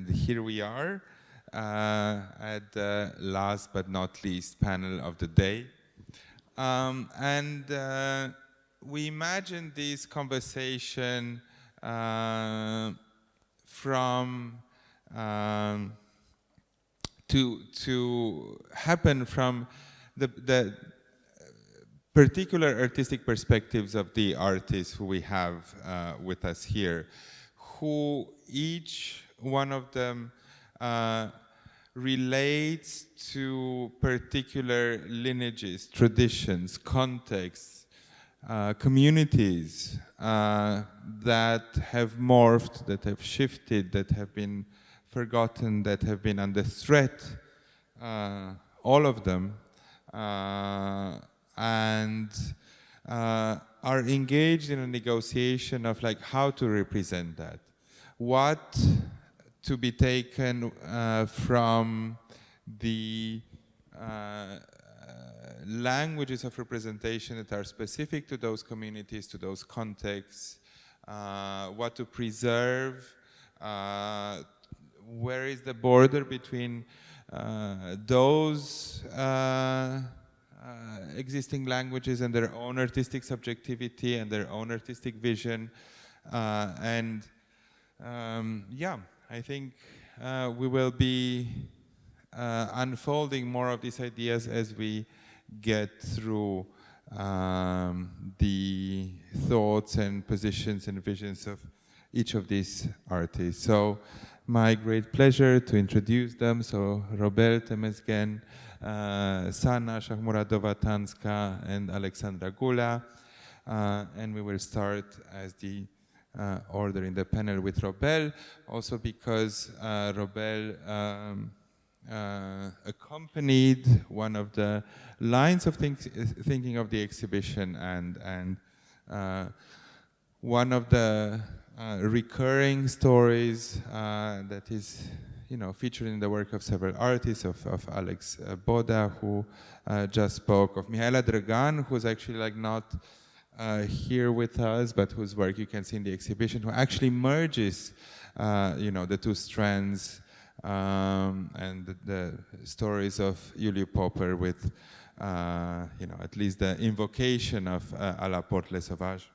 and here we are at the last but not least panel of the day. We imagined this conversation to happen from the particular artistic perspectives of the artists who we have with us here, who each one of them relates to particular lineages, traditions, contexts, communities that have morphed, that have shifted, that have been forgotten, that have been under threat, all of them, and are engaged in a negotiation of like how to represent that, what to be taken from the languages of representation that are specific to those communities, to those contexts, what to preserve, where is the border between those existing languages and their own artistic subjectivity and their own artistic vision. Yeah, I think we will be unfolding more of these ideas as we get through the thoughts and positions and visions of each of these artists. So my great pleasure to introduce them. So Robel, Temesgen, Sana, Shahmuradova, Tanska, and Alexandra, Gulea. And we will start as the order in the panel with Robel, also because Robel accompanied one of the lines of thinking of the exhibition, and one of the recurring stories that is, featured in the work of several artists, of Alex Boda, who just spoke, of Mihaela Dragan, who's actually like not here with us, but whose work you can see in the exhibition, who actually merges, the two strands and the stories of Juliu Popper with, at least the invocation of à la porte les sauvages.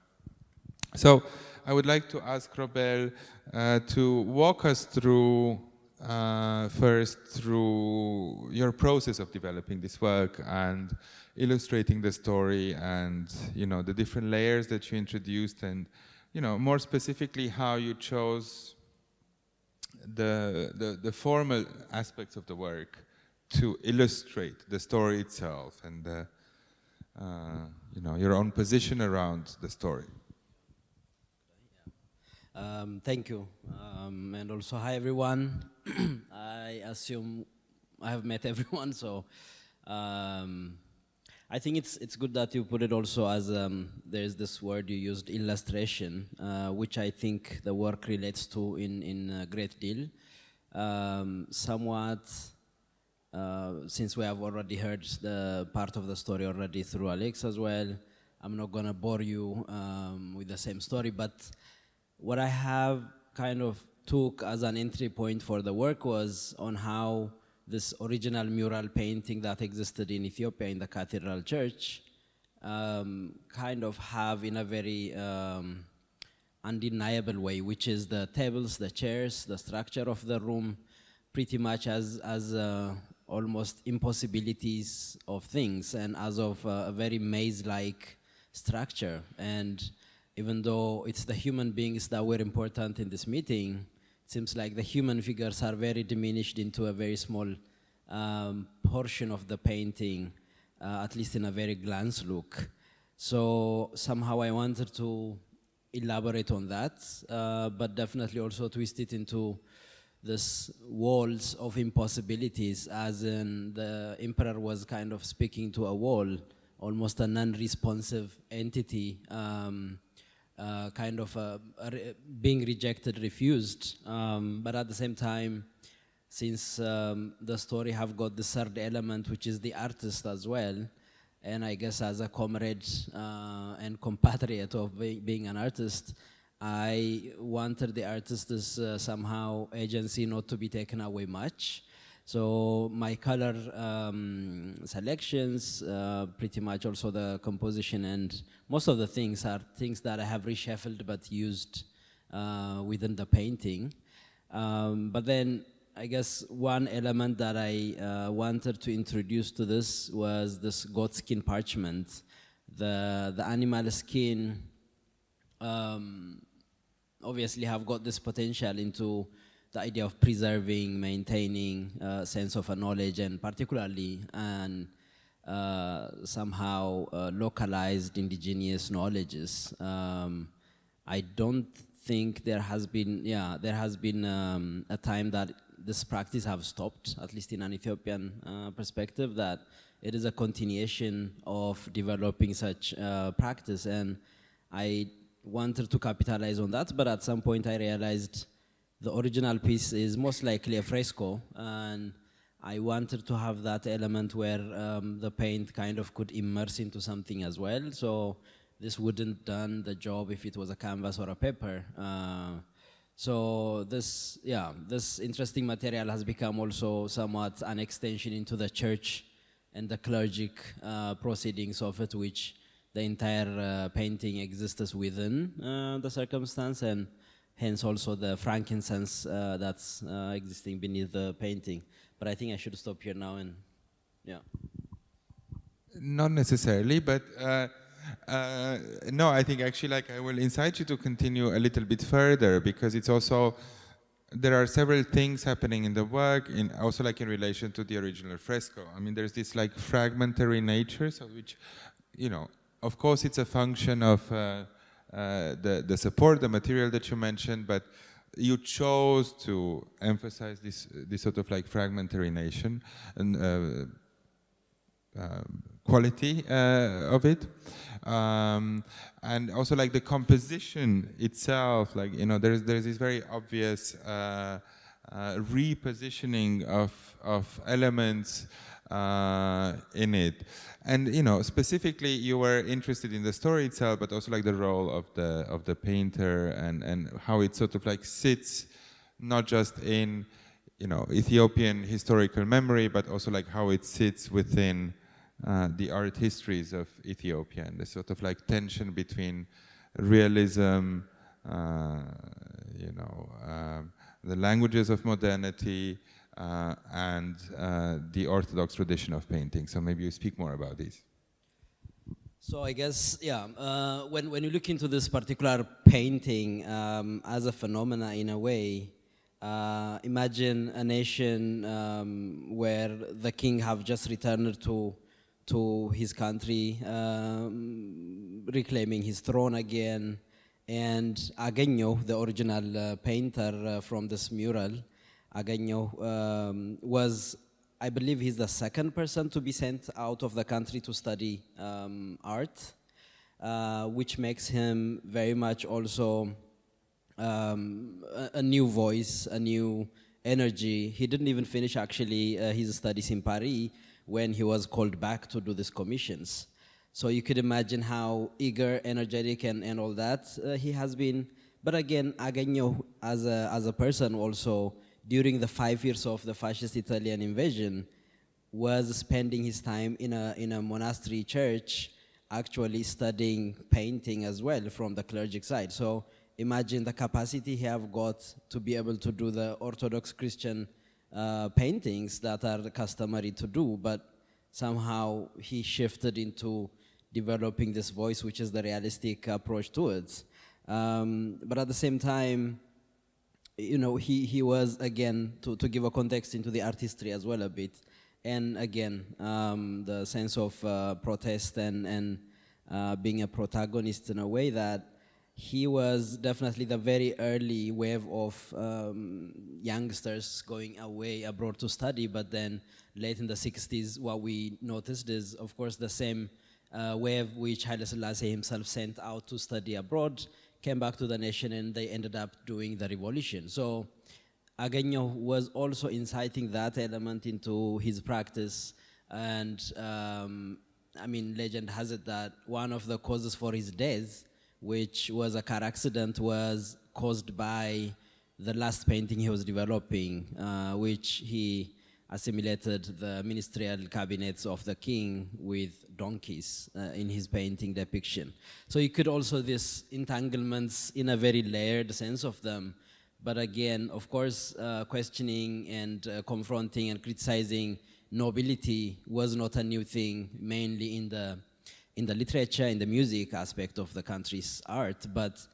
So I would like to ask Robel to walk us through, first through your process of developing this work and illustrating the story, and the different layers that you introduced, and more specifically how you chose the formal aspects of the work to illustrate the story itself, and the, your own position around the story. Thank you, and also hi everyone. I assume I have met everyone, so I think it's good that you put it also as there's this word you used, illustration, which I think the work relates to in a great deal. Somewhat, since we have already heard the part of the story already through Alex as well, I'm not gonna bore you with the same story, but what I have kind of took as an entry point for the work was on how this original mural painting that existed in Ethiopia in the Cathedral Church kind of have in a very undeniable way, which is the tables, the chairs, the structure of the room, pretty much as almost impossibilities of things, and as of a very maze-like structure. And even though it's the human beings that were important in this meeting, it seems like the human figures are very diminished into a very small portion of the painting, at least in a very glance look. So somehow I wanted to elaborate on that, but definitely also twist it into this walls of impossibilities, as in the emperor was kind of speaking to a wall, almost a non-responsive entity, kind of being rejected, refused, but at the same time, since the story have got the third element, which is the artist as well, and I guess as a comrade and compatriot of being an artist, I wanted the artist's somehow agency not to be taken away much. So my color selections, pretty much also the composition, and most of the things are things that I have reshuffled but used within the painting. But then I guess one element that I wanted to introduce to this was this goat skin parchment. The animal skin obviously have got this potential into the idea of preserving, maintaining a sense of a knowledge, and particularly somehow localized indigenous knowledges. I don't think there has been a time that this practice have stopped, at least in an Ethiopian perspective, that it is a continuation of developing such practice, and I wanted to capitalize on that, but at some point I realized the original piece is most likely a fresco, and I wanted to have that element where the paint kind of could immerse into something as well. So this wouldn't done the job if it was a canvas or a paper. So this interesting material has become also somewhat an extension into the church and the clergic proceedings of it, which the entire painting exists within the circumstance, and hence also the frankincense that's existing beneath the painting. But I think I should stop here now and, yeah. Not necessarily, but no, I think actually like I will incite you to continue a little bit further, because it's also, there are several things happening in the work, also like in relation to the original fresco. I mean, there's this like fragmentary nature, so which, you know, of course it's a function of the support, the material that you mentioned, but you chose to emphasize this sort of like fragmentary nation and quality of it, and also like the composition itself, like, you know, there's this very obvious repositioning of elements in it. And, you know, specifically you were interested in the story itself, but also like the role of the painter and how it sort of like sits not just in, you know, Ethiopian historical memory, but also like how it sits within the art histories of Ethiopia, and the sort of like tension between realism, you know, the languages of modernity, and the Orthodox tradition of painting. So maybe you speak more about this. So I guess, yeah, when you look into this particular painting as a phenomena in a way, imagine a nation where the king have just returned to his country, reclaiming his throne again, and Agegno, the original painter from this mural, Agegno was, I believe he's the second person to be sent out of the country to study art, which makes him very much also a new voice, a new energy. He didn't even finish actually his studies in Paris when he was called back to do these commissions. So you could imagine how eager, energetic, and all that he has been. But again, Agegno as a person also, during the 5 years of the fascist Italian invasion, was spending his time in a monastery church, actually studying painting as well from the clergic side. So imagine the capacity he have got to be able to do the Orthodox Christian paintings that are customary to do, but somehow he shifted into developing this voice, which is the realistic approach to it. But at the same time, you know, he was, again, to give a context into the art history as well a bit, and again, the sense of protest and being a protagonist in a way that he was definitely the very early wave of youngsters going away abroad to study, but then late in the 60s, what we noticed is, of course, the same wave which Haile Selassie himself sent out to study abroad, came back to the nation, and they ended up doing the revolution. So Agegno was also inciting that element into his practice, and I mean, legend has it that one of the causes for his death which was a car accident, was caused by the last painting he was developing, which he assimilated the ministerial cabinets of the king with donkeys in his painting depiction. So you could also these entanglements in a very layered sense of them. But again, of course, questioning and confronting and criticizing nobility was not a new thing, mainly in the literature, in the music aspect of the country's art, but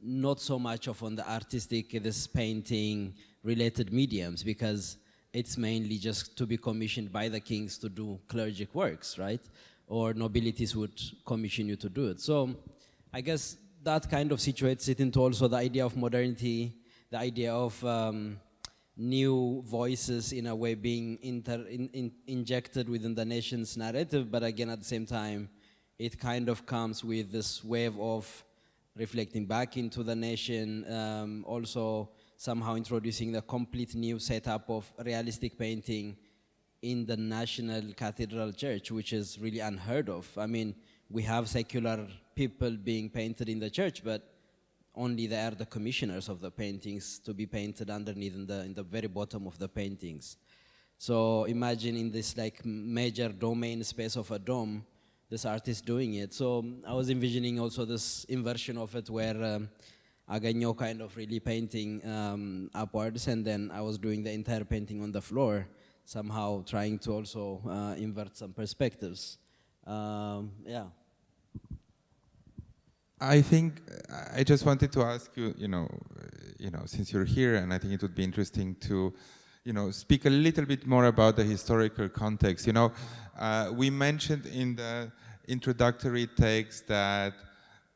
not so much of on the artistic, this painting related mediums, because it's mainly just to be commissioned by the kings to do clergic works, right? Or nobilities would commission you to do it. So I guess that kind of situates it into also the idea of modernity, the idea of new voices in a way being injected within the nation's narrative, but again at the same time, it kind of comes with this wave of reflecting back into the nation, also somehow introducing the complete new setup of realistic painting in the National Cathedral Church, which is really unheard of. I mean, we have secular people being painted in the church, but only they are the commissioners of the paintings to be painted underneath in the very bottom of the paintings. So imagine in this like major domain space of a dome, this artist doing it. So I was envisioning also this inversion of it where Agagno kind of really painting upwards, and then I was doing the entire painting on the floor, somehow trying to also invert some perspectives. Yeah. I think I just wanted to ask you, since you're here, and I think it would be interesting to, speak a little bit more about the historical context. We mentioned in the introductory text that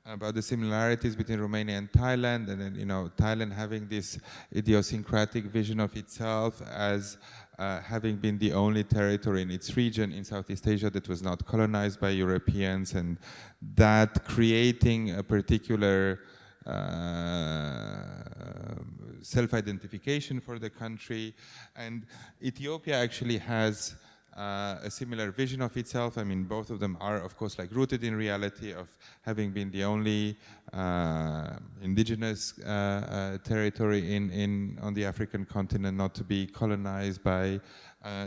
about the similarities between Romania and Thailand, and then, Thailand having this idiosyncratic vision of itself as having been the only territory in its region in Southeast Asia that was not colonized by Europeans, and that creating a particular self-identification for the country. And Ethiopia actually has a similar vision of itself. I mean, both of them are, of course, like rooted in reality of having been the only indigenous territory on the African continent not to be colonized by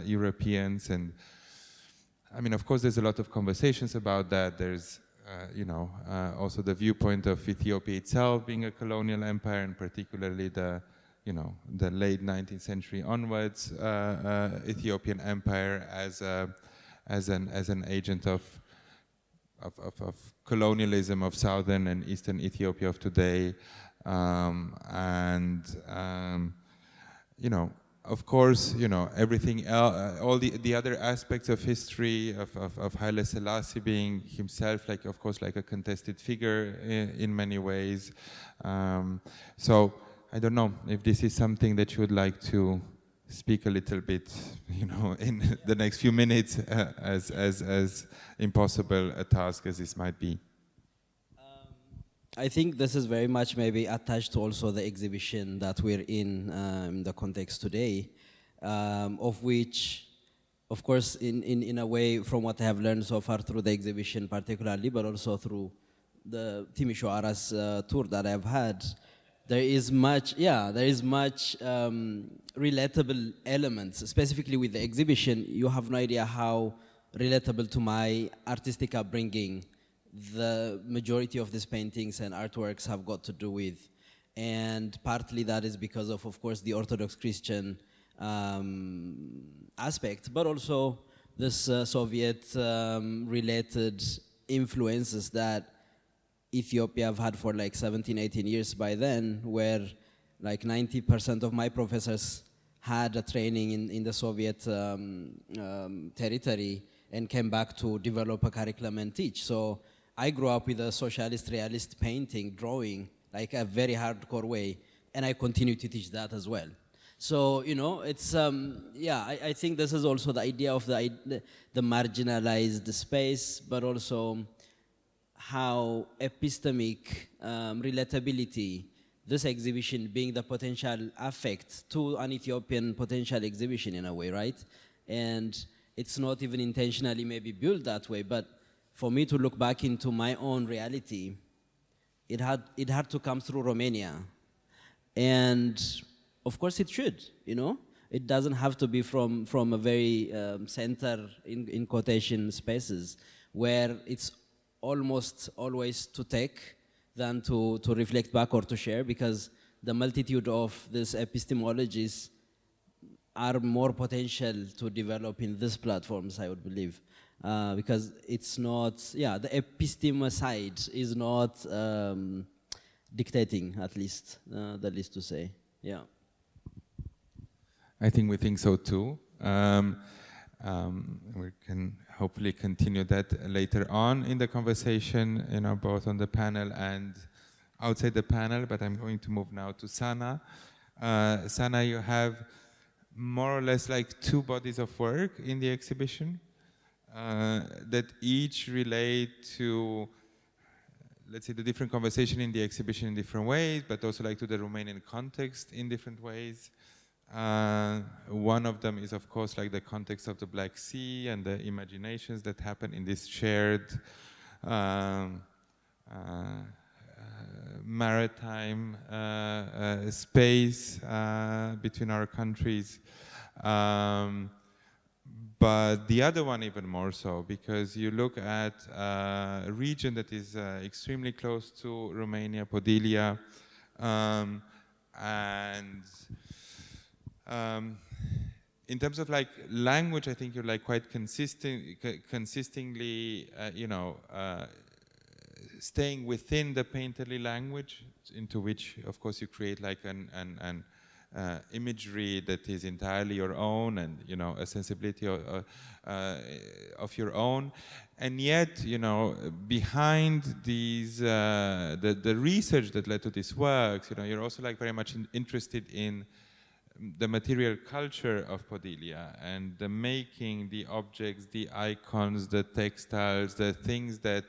Europeans. And I mean, of course, there's a lot of conversations about that. There's, also the viewpoint of Ethiopia itself being a colonial empire, and particularly the late 19th century onwards, Ethiopian Empire as an agent of colonialism of southern and eastern Ethiopia of today, of course, everything else, all the other aspects of history of Haile Selassie being himself, like, of course, like a contested figure in many ways. So I don't know if this is something that you would like to speak a little bit, in the next few minutes, as impossible a task as this might be. I think this is very much maybe attached to also the exhibition that we're in the context today, of which, of course, in a way, from what I have learned so far through the exhibition particularly, but also through the Timișoara's tour that I've had, there is much relatable elements, specifically with the exhibition. You have no idea how relatable to my artistic upbringing the majority of these paintings and artworks have got to do with. And partly that is because of course, the Orthodox Christian aspect, but also this Soviet related influences that Ethiopia have had for like 17, 18 years by then, where like 90% of my professors had a training in the Soviet territory and came back to develop a curriculum and teach. So I grew up with a socialist realist painting, drawing, like a very hardcore way, and I continue to teach that as well. So, it's, I think this is also the idea of the marginalized space, but also how epistemic relatability, this exhibition being the potential affect to an Ethiopian potential exhibition in a way, right? And it's not even intentionally maybe built that way, but for me to look back into my own reality it had to come through Romania. And of course it should, you know? It doesn't have to be from a very center, in quotation spaces, where it's almost always to take than to reflect back or to share, because the multitude of these epistemologies are more potential to develop in these platforms, I would believe. Because it's not, the episteme side is not dictating, at least, the least to say, yeah. I think we think so too. We can hopefully continue that later on in the conversation, you know, both on the panel and outside the panel, but I'm going to move now to Sana. Sana, you have more or less like 2 bodies of work in the exhibition that each relate to, let's say, the different conversation in the exhibition in different ways, but also like to the Romanian context in different ways. One of them is, of course, like the context of the Black Sea and the imaginations that happen in this shared maritime space between our countries. But the other one even more so, because you look at a region that is extremely close to Romania, Podillia, and in terms of like language, I think you're like quite consistently, you know, staying within the painterly language, into which, of course, you create like an imagery that is entirely your own, and you know, a sensibility of your own. And yet, you know, behind these the research that led to these works, you know, you're also like very much interested in the material culture of Podillia and the making, the objects, the icons, the textiles, the things that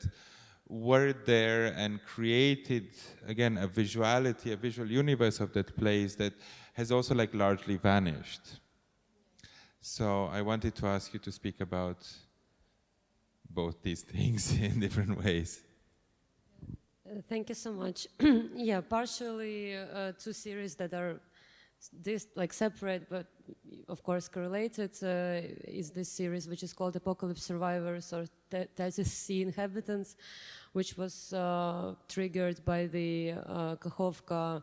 were there and created, again, a visuality, a visual universe of that place that has also like largely vanished. So I wanted to ask you to speak about both these things in different ways. Thank you so much. Yeah, partially 2 series that are this like separate but of course correlated is this series which is called Apocalypse Survivors, or Thesis Sea Inhabitants, which was triggered by the Kakhovka,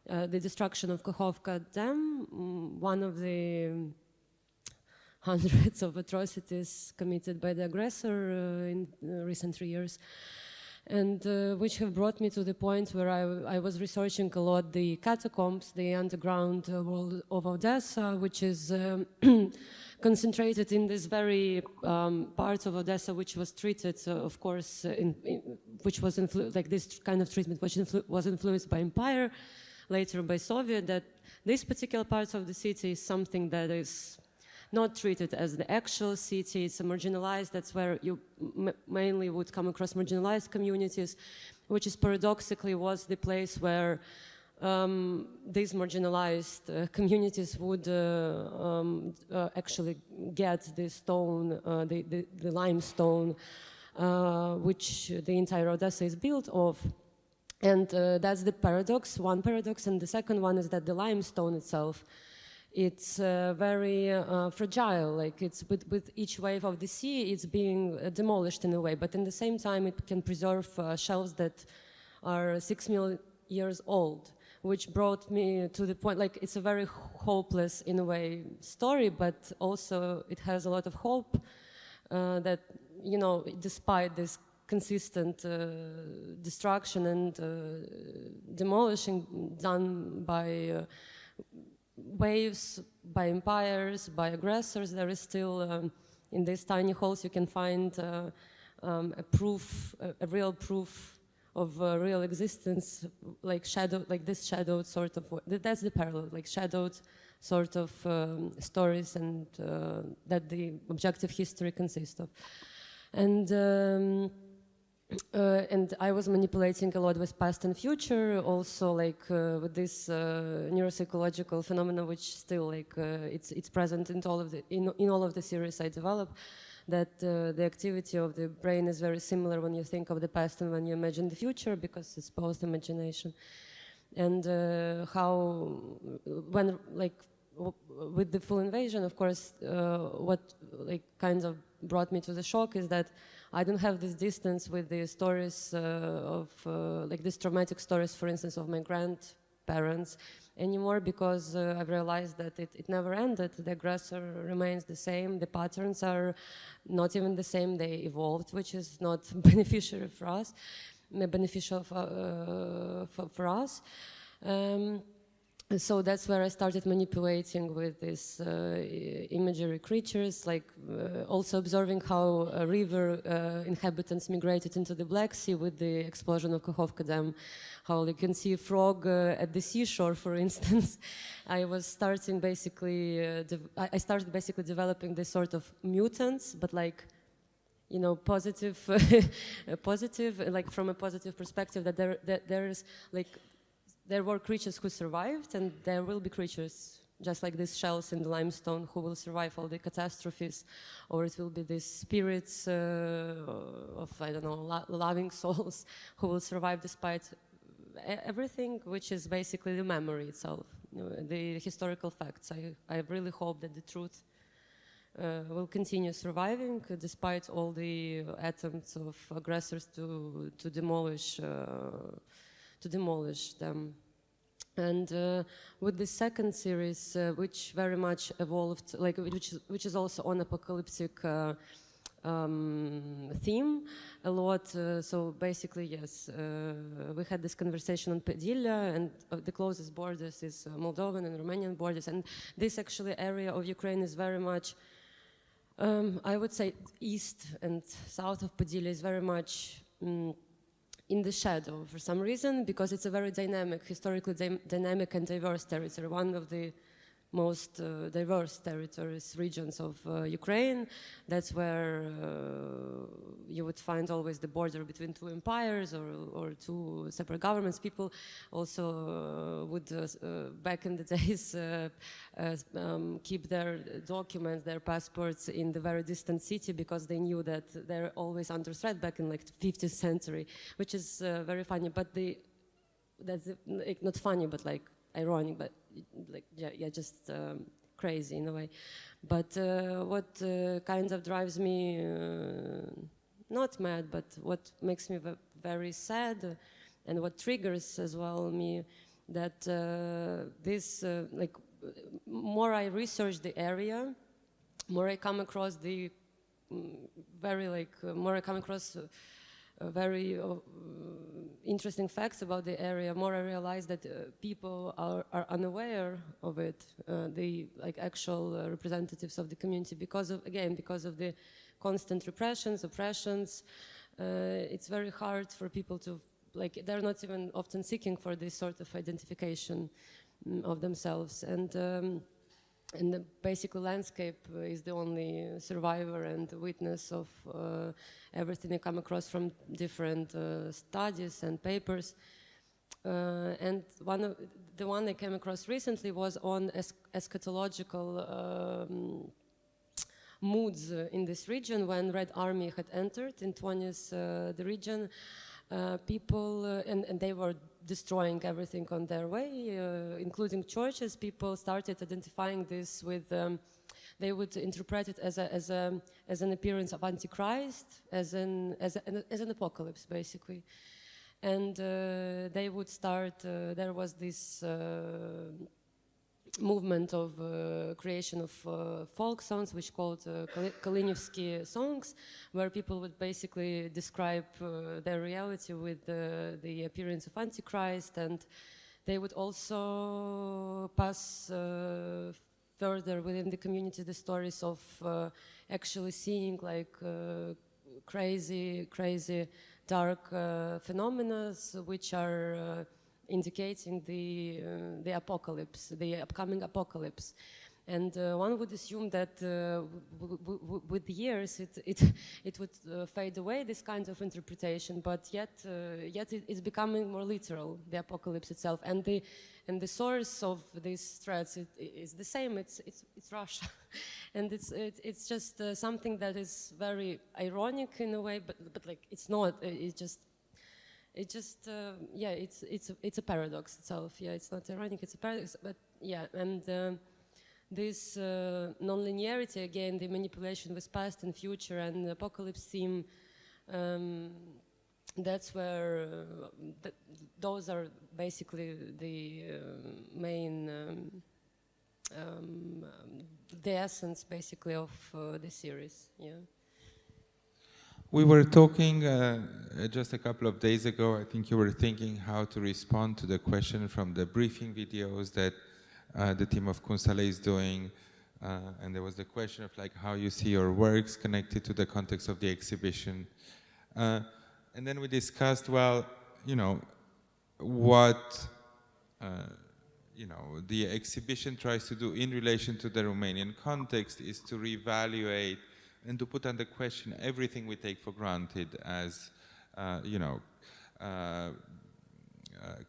the destruction of Kakhovka Dam, one of the hundreds of atrocities committed by the aggressor in recent 3 years. And which have brought me to the point where I was researching a lot the catacombs, the underground world of Odessa, which is concentrated in this very part of Odessa which was treated, of course, which was like this kind of treatment which was influenced by empire, later by Soviet, that this particular part of the city is something that is not treated as the actual city. It's a marginalized, that's where you mainly would come across marginalized communities, which is paradoxically was the place where these marginalized communities would actually get the stone, the limestone, which the entire Odessa is built of. And that's the paradox, one paradox. And the second one is that the limestone itself, it's very fragile, like it's with each wave of the sea, it's being demolished in a way, but in the same time it can preserve shells that are 6 million years old, which brought me to the point, like it's a very hopeless in a way story, but also it has a lot of hope that, you know, despite this consistent destruction and demolishing done by waves, by empires, by aggressors, there is still, in these tiny holes you can find a proof, a real proof of real existence, like shadow, like this shadowed sort of, that's the parallel, like shadowed sort of stories, and that the objective history consists of. And I was manipulating a lot with past and future, also like with this neuropsychological phenomena, which still like it's present in all of the series I develop. that the activity of the brain is very similar when you think of the past and when you imagine the future, because it's both imagination. And how, when with the full invasion, of course, what kind of brought me to the shock is that I don't have this distance with the stories of these traumatic stories, for instance, of my grandparents anymore, because I've realized that it never ended. The aggressor remains the same. The patterns are not even the same. They evolved, which is not beneficial for us. So that's where I started manipulating with these imagery creatures, also observing how river inhabitants migrated into the Black Sea with the explosion of Kakhovka Dam, how you can see a frog at the seashore, for instance. I started basically developing this sort of mutants, but positive, from a positive perspective, that there were creatures who survived, and there will be creatures just like these shells in the limestone who will survive all the catastrophes, or it will be these spirits of, I don't know, loving souls who will survive despite everything, which is basically the memory itself, the historical facts. I really hope that the truth will continue surviving despite all the attempts of aggressors to demolish them. And with the second series, which very much evolved, which is also on apocalyptic theme a lot. So basically, yes, we had this conversation on Podillia, and the closest borders is Moldovan and Romanian borders, and this actually area of Ukraine is very much, I would say, east and south of Podillia is very much in the shadow for some reason, because it's a very dynamic, historically dynamic and diverse territory, one of the most diverse territories, regions of Ukraine. That's where you would find always the border between two empires or two separate governments. People also would, back in the days, keep their documents, their passports in the very distant city, because they knew that they're always under threat back in 15th century, which is very funny. But that's not funny, but ironic, but just crazy in a way. But what kind of drives me not mad, but what makes me very sad, and what triggers as well me, that this more I research the area, more I come across the more I come across very interesting facts about the area, more I realize that people are unaware of it, the actual representatives of the community, because of the constant repressions, oppressions. It's very hard for people to, they're not even often seeking for this sort of identification of themselves. And the basically landscape is the only survivor and witness of everything I come across from different studies and papers. And the one I came across recently was on eschatological moods in this region. When Red Army had entered in 20s the region, people, and they were destroying everything on their way, including churches. People started identifying this with, they would interpret it as an appearance of Antichrist, as an apocalypse, basically. And they would start, there was this movement of creation of folk songs, which called Kalinivsky songs, where people would basically describe their reality with the appearance of Antichrist, and they would also pass further within the community the stories of actually seeing crazy dark phenomena which are indicating the apocalypse, the upcoming apocalypse. And one would assume that with the years it would fade away, this kind of interpretation, but yet it's becoming more literal, the apocalypse itself. And the and the source of these threats is the same. It's Russia, and it's just something that is very ironic in a way, but like it's not. Yeah, it's a paradox itself. Yeah, it's not ironic. It's a paradox, but yeah, and this non-linearity again, the manipulation with past and future, and the apocalypse theme. That's where those are basically the main, the essence basically of the series. Yeah. We were talking just a couple of days ago. I think you were thinking how to respond to the question from the briefing videos that the team of Kunsale is doing, and there was the question of like how you see your works connected to the context of the exhibition. And then we discussed, well, you know, what the exhibition tries to do in relation to the Romanian context is to reevaluate and to put under question everything we take for granted as,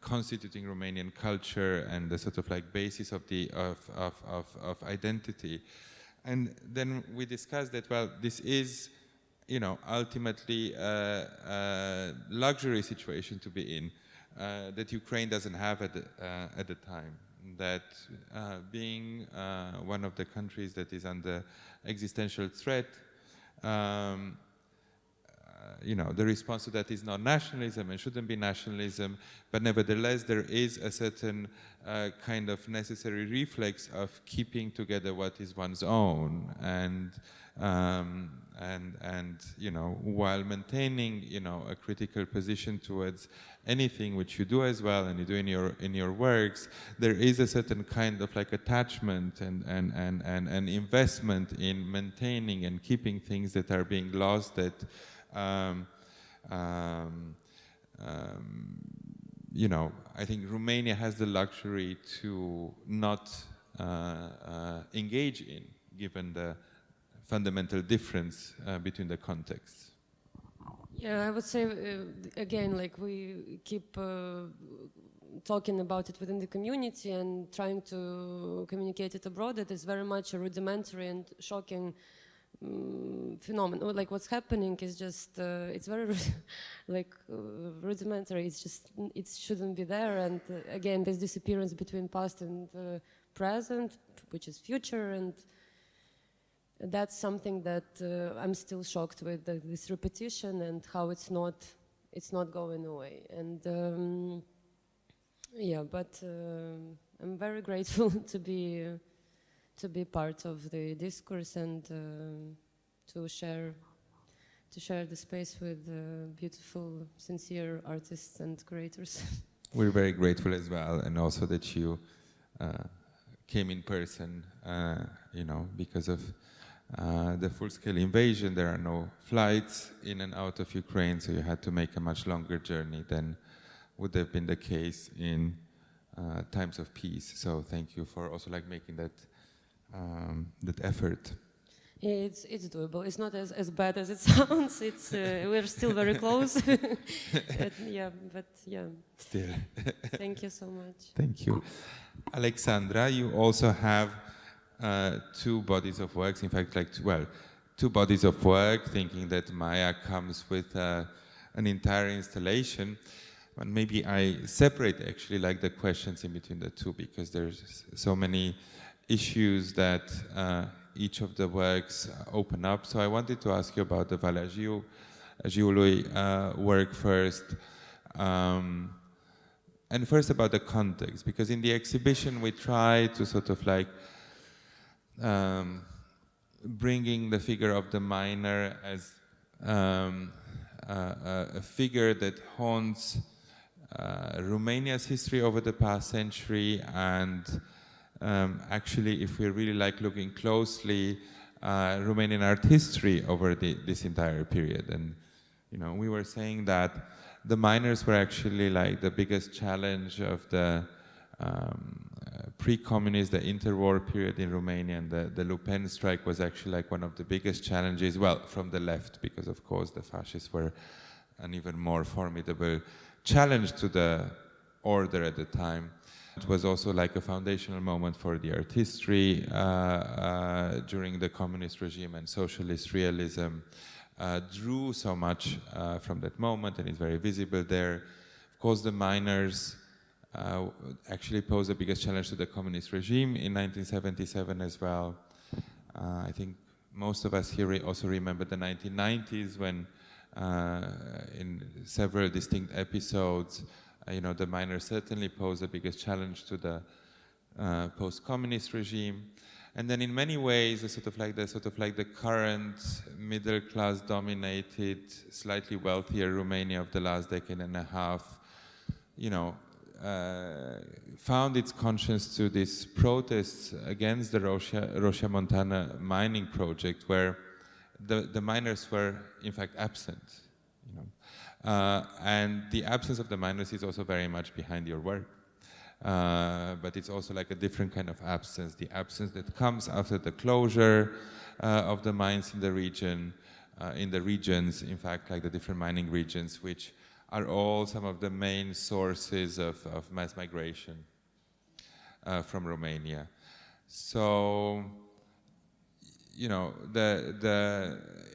constituting Romanian culture and the sort of like basis of the of identity. And then we discussed that, well, this is, you know, ultimately a luxury situation to be in, that Ukraine doesn't have at the time. That being one of the countries that is under existential threat, the response to that is not nationalism and shouldn't be nationalism, but nevertheless there is a certain kind of necessary reflex of keeping together what is one's own, and while maintaining, a critical position towards anything which you do as well and you do in your works, there is a certain kind of like attachment and investment in maintaining and keeping things that are being lost, that I think Romania has the luxury to not engage in, given the fundamental difference between the contexts. Yeah, I would say, again, like we keep talking about it within the community and trying to communicate it abroad. It is very much a rudimentary and shocking phenomenon. Like what's happening is just, it's very rudimentary. It's just, it shouldn't be there. And again, this disappearance between past and present, which is future, and that's something that I'm still shocked with, this repetition and how it's not going away. And yeah, but I'm very grateful to be part of the discourse and to share the space with beautiful, sincere artists and creators. We're very grateful as well, and also that you came in person, because of the full-scale invasion. There are no flights in and out of Ukraine, so you had to make a much longer journey than would have been the case in times of peace. So thank you for also making that effort. It's doable. It's not as bad as it sounds. It's we're still very close. but still. Thank you so much. Thank you. Alexandra, you also have two bodies of works. In fact, two bodies of work, thinking that Maya comes with an entire installation. But maybe I separate actually the questions in between the two, because there's so many issues that each of the works open up. So I wanted to ask you about the Valagiului work first. And first about the context, because in the exhibition we try to sort of bringing the figure of the miner as a figure that haunts Romania's history over the past century, and actually, if we really looking closely, Romanian art history over this entire period. And we were saying that the miners were actually the biggest challenge of the pre-communist, the interwar period in Romania, and the Le Pen strike was actually one of the biggest challenges, well, from the left, because of course the fascists were an even more formidable challenge to the order at the time. It was also like a foundational moment for the art history during the communist regime, and socialist realism drew so much from that moment and is very visible there. Of course, the miners actually posed the biggest challenge to the communist regime in 1977 as well. I think most of us here also remember the 1990s when in several distinct episodes, the miners certainly posed the biggest challenge to the post-communist regime. And then in many ways, the sort of like the current middle-class dominated, slightly wealthier Romania of the last decade and a half, found its conscience to these protests against the Roșia Montana mining project, where the miners were in fact absent. And the absence of the miners is also very much behind your work. But it's also like a different kind of absence, the absence that comes after the closure of the mines in the region, in the regions, in fact, like the different mining regions, which are all some of the main sources of mass migration from Romania. So,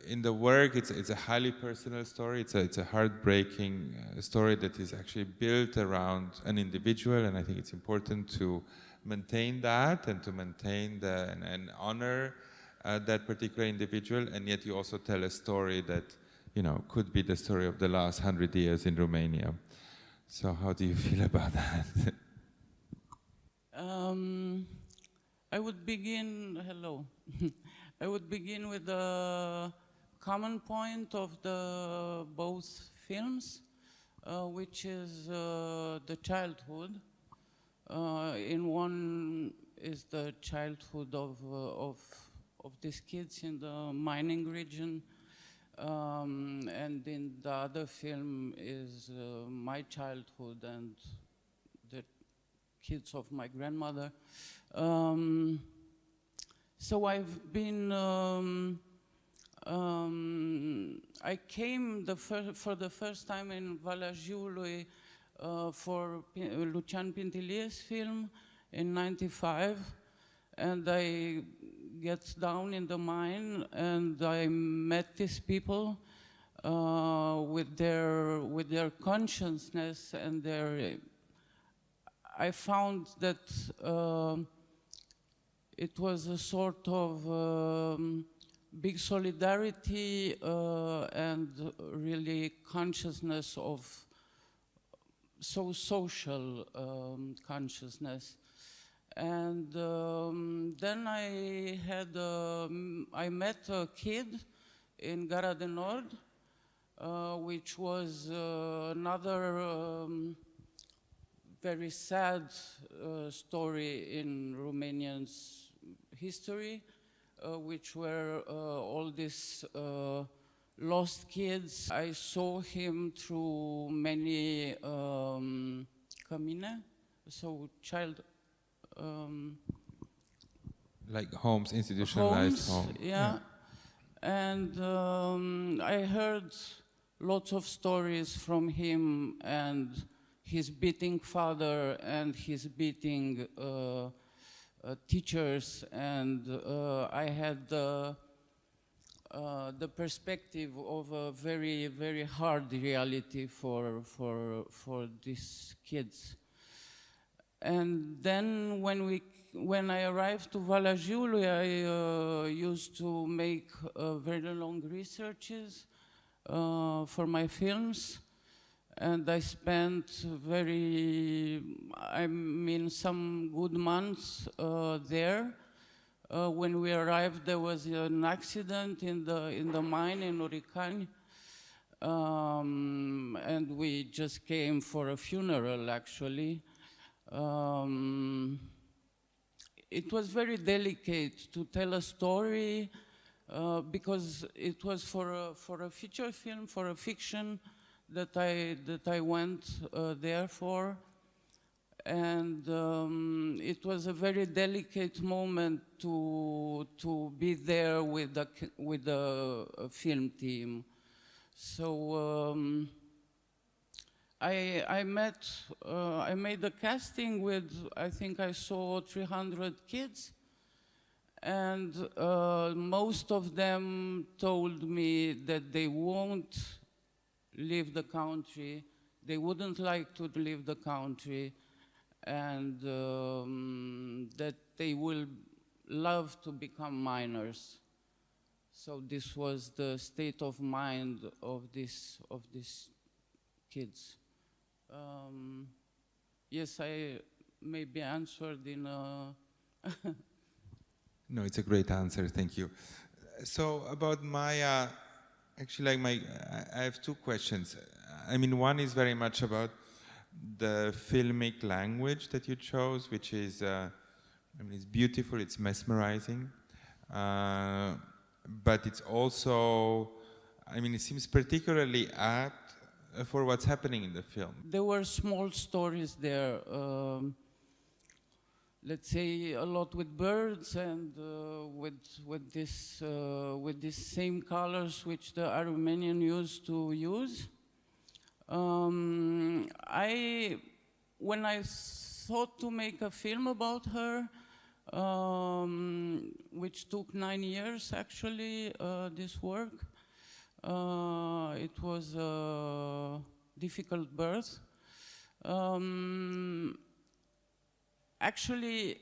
in the work, it's a highly personal story. It's a heartbreaking story that is actually built around an individual, and I think it's important to maintain that and to maintain and honor that particular individual. And yet, you also tell a story that could be the story of the last 100 years in Romania. So, how do you feel about that? I would begin. Hello. I would begin with the common point of the both films, which is the childhood. In one is the childhood of these kids in the mining region, and in the other film is my childhood and the kids of my grandmother. So I've been, I came for the first time in Valea Jiului for Lucian Pintilies's film in '95, and I get down in the mine and I met these people with their consciousness and their, I found that it was a sort of big solidarity and really consciousness of social consciousness. And then I met a kid in Gara de Nord, which was another very sad story in Romanian's history, which were all these lost kids. I saw him through many camine, so child... like homes, institutionalized homes. Yeah. And I heard lots of stories from him and his beating father and his beating teachers, and I had the perspective of a very, very hard reality for these kids. And then when I arrived to Valea Jiului, I used to make very long researches for my films. And I spent some good months there. When we arrived, there was an accident in the mine in Oricani, and we just came for a funeral, actually. It was very delicate to tell a story because it was for a feature film, for a fiction that I went there for, and it was a very delicate moment to be there with the film team. So I made a casting with, I think I saw 300 kids, and most of them told me that they won't leave the country, they wouldn't like to leave the country, and that they will love to become minors. So this was the state of mind of these kids. Yes, I maybe answered in a... No, it's a great answer, thank you. So about my, actually I have two questions. I mean, one is very much about the filmic language that you chose, which is, I mean, it's beautiful, it's mesmerizing, but it's also, I mean, it seems particularly apt for what's happening in the film. There were small stories there, let's say a lot with birds and with these same colors which the Armenian used to use. When I thought to make a film about her, which took 9 years actually, this work, it was a difficult birth. Actually,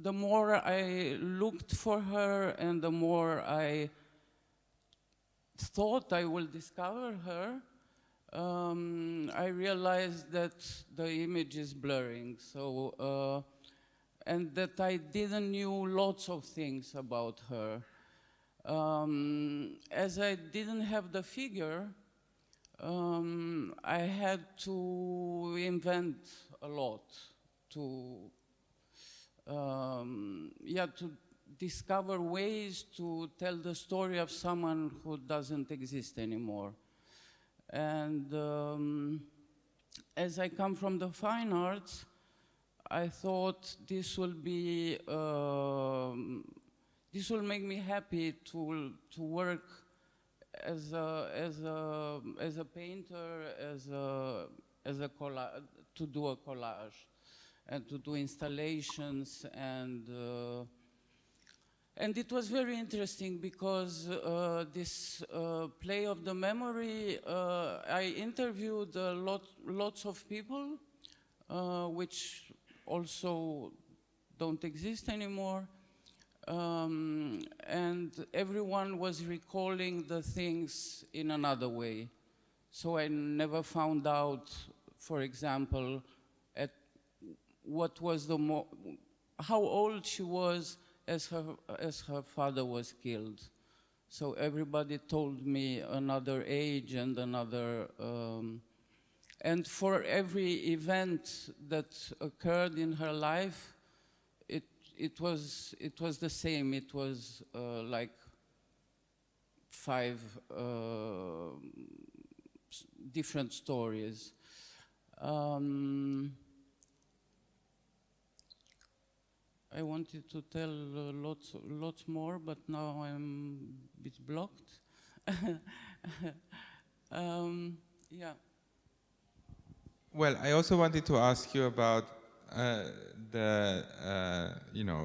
the more I looked for her and the more I thought I will discover her, I realized that the image is blurring. So, and that I didn't knew lots of things about her. As I didn't have the figure, I had to invent a lot to discover ways to tell the story of someone who doesn't exist anymore. And as I come from the fine arts, I thought this will be this will make me happy to work as a painter, to do a collage, and to do installations, and it was very interesting because this play of the memory, I interviewed lots of people, which also don't exist anymore. And everyone was recalling the things in another way. So I never found out, for example, what was how old she was as her father was killed. So everybody told me another age and another, and for every event that occurred in her life, it was the same. It was like 5 different stories. I wanted to tell lots more, but now I'm a bit blocked. Yeah. Well, I also wanted to ask you about the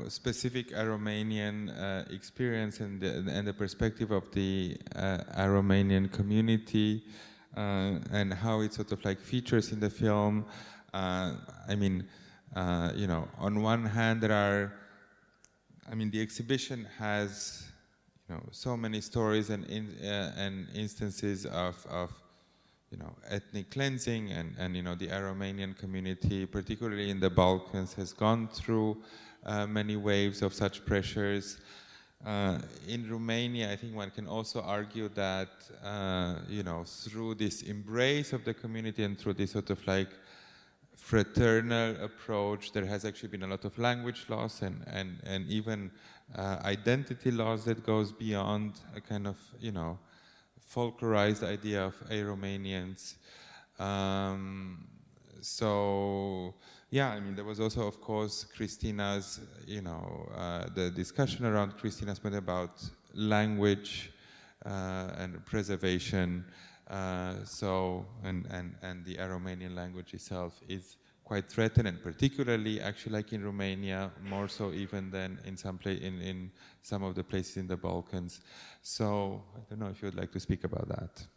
specific Aromanian experience and the perspective of the Aromanian community and how it sort of like features in the film. I mean, on one hand there are, I mean, the exhibition has, so many stories and instances of ethnic cleansing, and the Aromanian community, particularly in the Balkans, has gone through many waves of such pressures. In Romania, I think one can also argue that, through this embrace of the community and through this sort of like fraternal approach, there has actually been a lot of language loss and even identity loss that goes beyond a kind of, folklorized idea of Aromanians. So, yeah, I mean, there was also, of course, Christina's, the discussion around Christina's point about language and preservation. And the Romanian language itself is quite threatened, and particularly actually like in Romania, more so even than in some of the places in the Balkans. So I don't know if you would like to speak about that.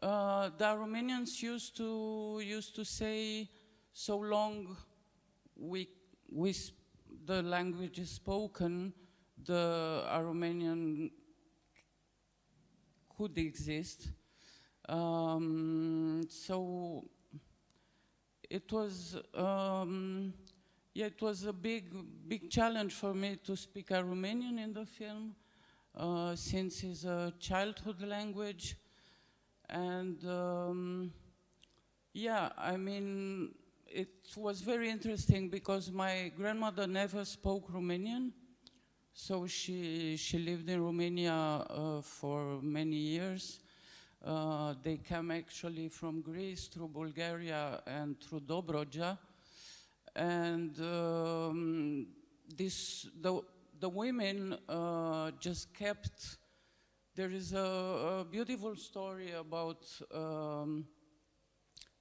The Romanians used to say, so long the language is spoken, the Romanian could exist. So it was a big challenge for me to speak Romanian in the film, since it's a childhood language. And I mean, it was very interesting because my grandmother never spoke Romanian. So she lived in Romania for many years. They came actually from Greece through Bulgaria and through Dobroja. And the women just kept. There is a beautiful story about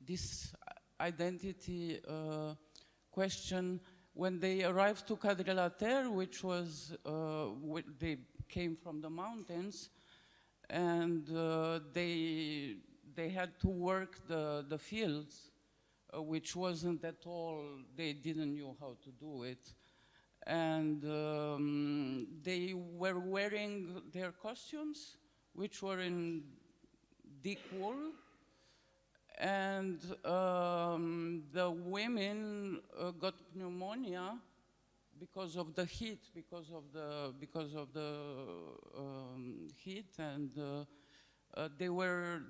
this identity question. When they arrived to Cadrelater, which was, they came from the mountains, and they had to work the fields, which wasn't at all, they didn't know how to do it. And they were wearing their costumes, which were in thick wool. And the women got pneumonia because of the heat, because of the heat, and they were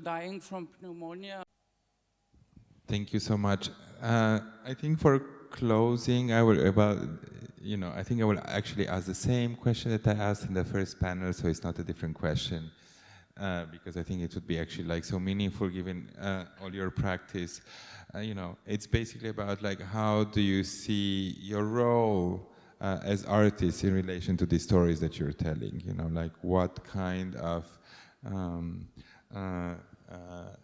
dying from pneumonia. Thank you so much. I think for closing, I will actually ask the same question that I asked in the first panel, so it's not a different question. Because I think it would be actually like so meaningful given all your practice. It's basically about like how do you see your role as artists in relation to the stories that you're telling? Like what kind of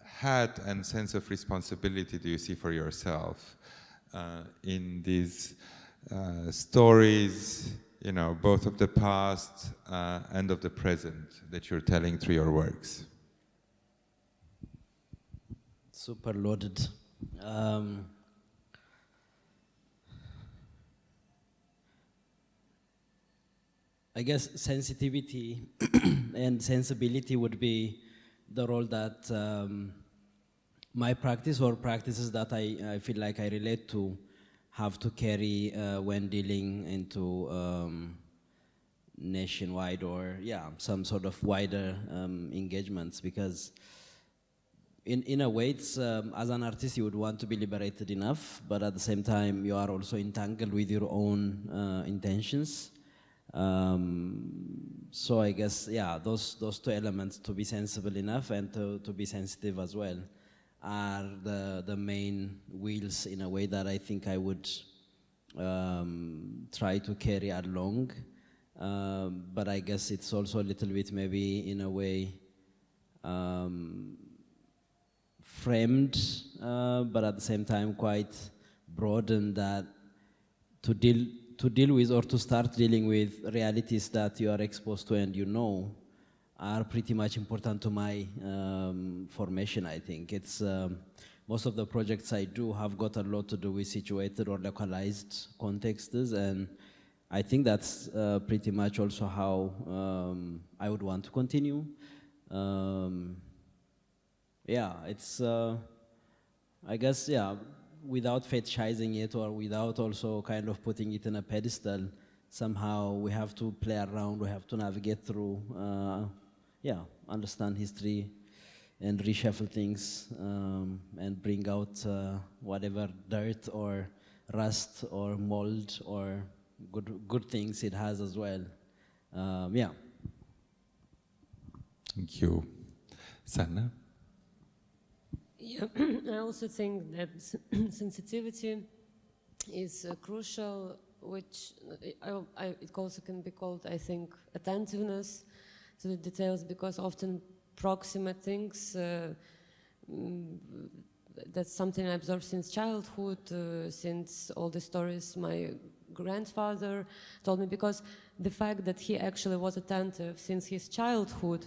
hat and sense of responsibility do you see for yourself in these stories? Both of the past and of the present that you're telling through your works. Super loaded. I guess sensitivity and sensibility would be the role that my practice or practices that I feel like I relate to have to carry when dealing into nationwide or some sort of wider engagements, because in a way it's as an artist you would want to be liberated enough, but at the same time you are also entangled with your own intentions. So I guess those two elements, to be sensible enough and to be sensitive as well, are the main wheels in a way that I think I would try to carry along. But I guess it's also a little bit maybe in a way framed, but at the same time quite broadened, that to deal with or to start dealing with realities that you are exposed to and are pretty much important to my formation, I think. It's most of the projects I do have got a lot to do with situated or localized contexts, and I think that's pretty much also how I would want to continue. It's, I guess, without fetishizing it or without also kind of putting it in a pedestal, somehow we have to play around, we have to navigate through, understand history and reshuffle things and bring out whatever dirt or rust or mold or good things it has as well. Thank you. Sanna? Yeah, I also think that sensitivity is crucial which it also can be called, I think, attentiveness to the details, because often proximate things, that's something I observed since childhood, since all the stories my grandfather told me, because the fact that he actually was attentive since his childhood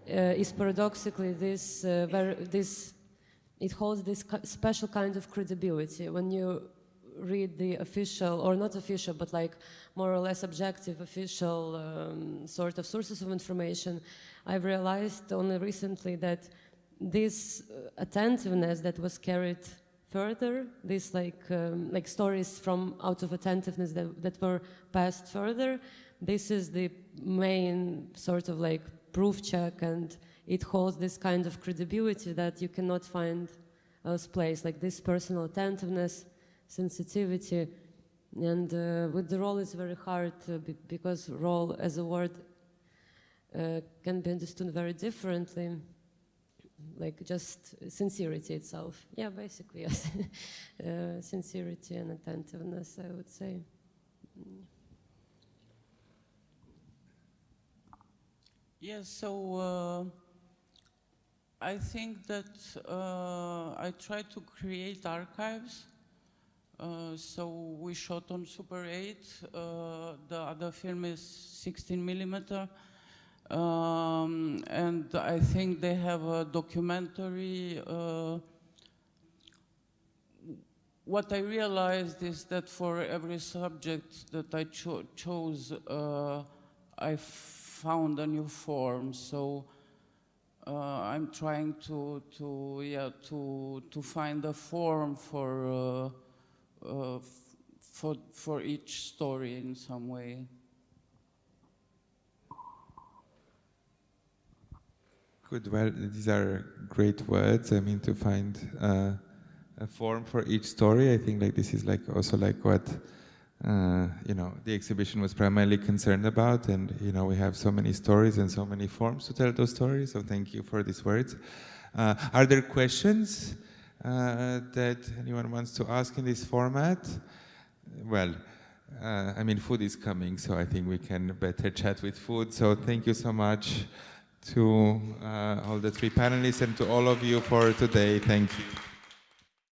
is paradoxically it holds this special kind of credibility. When you read the official, or not official, but like more or less objective official sort of sources of information, I've realized only recently that this attentiveness that was carried further, this like stories from out of attentiveness that were passed further, this is the main sort of like proof check, and it holds this kind of credibility that you cannot find elsewhere, like this personal attentiveness, sensitivity. And with the role it's very hard because role as a word can be understood very differently, like just sincerity itself. Yeah, basically, yes. Sincerity and attentiveness, I would say. Yes, so I think that I try to create archives. So we shot on Super 8. The other film is 16 millimeter. And I think they have a documentary. What I realized is that for every subject that I chose, I found a new form. So I'm trying to find a form for each story in some way. Good. Well, these are great words. I mean, to find a form for each story. I think like this is like also like what the exhibition was primarily concerned about, and we have so many stories and so many forms to tell those stories. So thank you for these words. Are there questions that anyone wants to ask in this format? Well, I mean, food is coming, so I think we can better chat with food. So thank you so much to all the three panelists and to all of you for today. Thank you.